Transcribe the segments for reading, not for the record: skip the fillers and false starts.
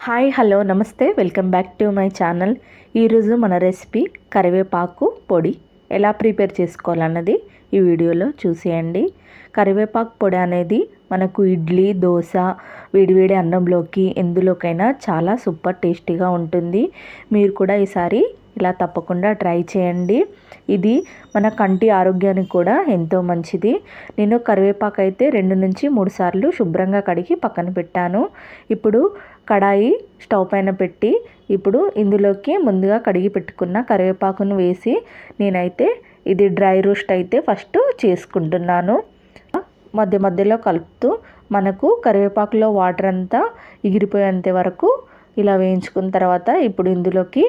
Hi hello నమస్తే welcome back to my channel. ఈరోజు మన రెసిపీ కరివేపాకు పొడి ఎలా ప్రిపేర్ చేసుకోవాలన్నది ఈ వీడియోలో చూసేయండి. కరివేపాకు పొడి అనేది మనకు ఇడ్లీ, దోశ, వేడివేడి అన్నంలోకి ఎందులోకైనా చాలా సూపర్ టేస్టీగా ఉంటుంది. మీరు కూడా ఈసారి ఇలా తప్పకుండా ట్రై చేయండి. ఇది మన కంటి ఆరోగ్యానికి కూడా ఎంతో మంచిది. నేను కరివేపాకు అయితే 2 నుంచి 3 సార్లు శుభ్రంగా కడిగి పక్కన పెట్టాను. ఇప్పుడు కడాయి స్టవ్ పైన పెట్టి ఇప్పుడు ఇందులోకి ముందుగా కడిగి పెట్టుకున్న కరివేపాకును వేసి నేనైతే ఇది డ్రై రోస్ట్ అయితే ఫస్ట్ చేసుకుంటున్నాను. మధ్య మధ్యలో కలుపుతూ మనకు కరివేపాకులో వాటర్ అంతా ఎగిరిపోయేంత వరకు ఇలా వేయించుకున్న తర్వాత ఇప్పుడు ఇందులోకి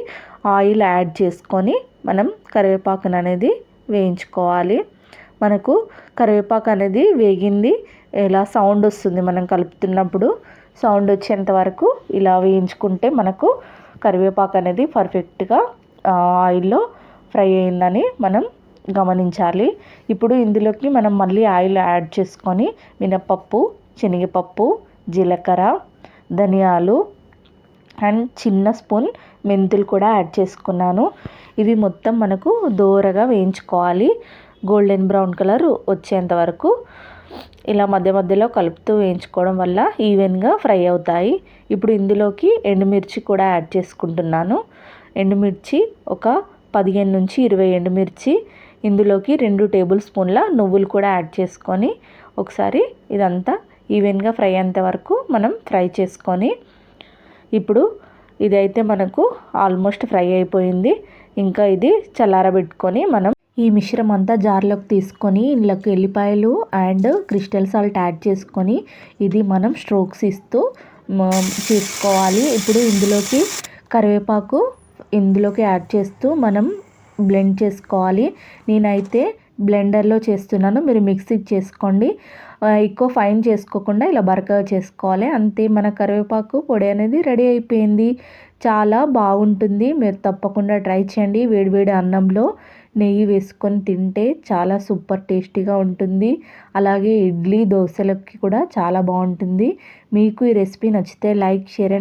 ఆయిల్ యాడ్ చేసుకొని మనం కరివేపాకును అనేది వేయించుకోవాలి. మనకు కరివేపాకు అనేది వేగింది ఇలా సౌండ్ వస్తుంది. మనం కలుపుతున్నప్పుడు సౌండ్ వచ్చేంత వరకు ఇలా వేయించుకుంటే మనకు కరివేపాకు అనేది పర్ఫెక్ట్గా ఆయిల్లో ఫ్రై అయిందని మనం గమనించాలి. ఇప్పుడు ఇందులోకి మనం మళ్ళీ ఆయిల్ యాడ్ చేసుకొని మినపప్పు, శనగపప్పు, జీలకర్ర, ధనియాలు అండ్ చిన్న స్పూన్ మెంతులు కూడా యాడ్ చేసుకున్నాను. ఇవి మొత్తం మనకు దోరగా వేయించుకోవాలి. గోల్డెన్ బ్రౌన్ కలర్ వచ్చేంత వరకు ఇలా మధ్య మధ్యలో కలుపుతూ వేయించుకోవడం వల్ల ఈవెన్గా ఫ్రై అవుతాయి. ఇప్పుడు ఇందులోకి ఎండుమిర్చి కూడా యాడ్ చేసుకుంటున్నాను. ఎండుమిర్చి ఒక 15 నుంచి 20 ఎండుమిర్చి, ఇందులోకి 2 టేబుల్ స్పూన్ల నువ్వులు కూడా యాడ్ చేసుకొని ఒకసారి ఇదంతా ఈవెన్గా ఫ్రై అయ్యేంత వరకు మనం ఫ్రై చేసుకొని ఇప్పుడు ఇదైతే మనకు ఆల్మోస్ట్ ఫ్రై అయిపోయింది. ఇంకా ఇది చల్లారబెట్టుకొని మనం ఈ మిశ్రమం అంతా జార్లోకి తీసుకొని ఇందులోకి ఎల్లిపాయలు అండ్ క్రిస్టల్ సాల్ట్ యాడ్ చేసుకొని ఇది మనం స్ట్రోక్స్ ఇస్తూ చేసుకోవాలి. ఇప్పుడు ఇందులోకి కరివేపాకు ఇందులోకి యాడ్ చేస్తూ మనం బ్లెండ్ చేసుకోవాలి. నేనైతే బ్లెండర్లో చేస్తున్నాను, మీరు మిక్సీకి చేసుకోండి. ఎక్కువ ఫైన్ చేసుకోకుండా ఇలా బరకగా చేసుకోవాలి. అంతే, మన కరివేపాకు పొడి అనేది రెడీ అయిపోయింది. చాలా బాగుంటుంది. మీరు తప్పకుండా ట్రై చేయండి. వేడివేడి అన్నంలో నెయ్యి వేసుకొని తింటే చాలా సూపర్ టేస్టీగా ఉంటుంది. అలాగే ఇడ్లీ, దోశలకి కూడా చాలా బాగుంటుంది. మీకు ఈ రెసిపీ నచ్చితే లైక్, షేర్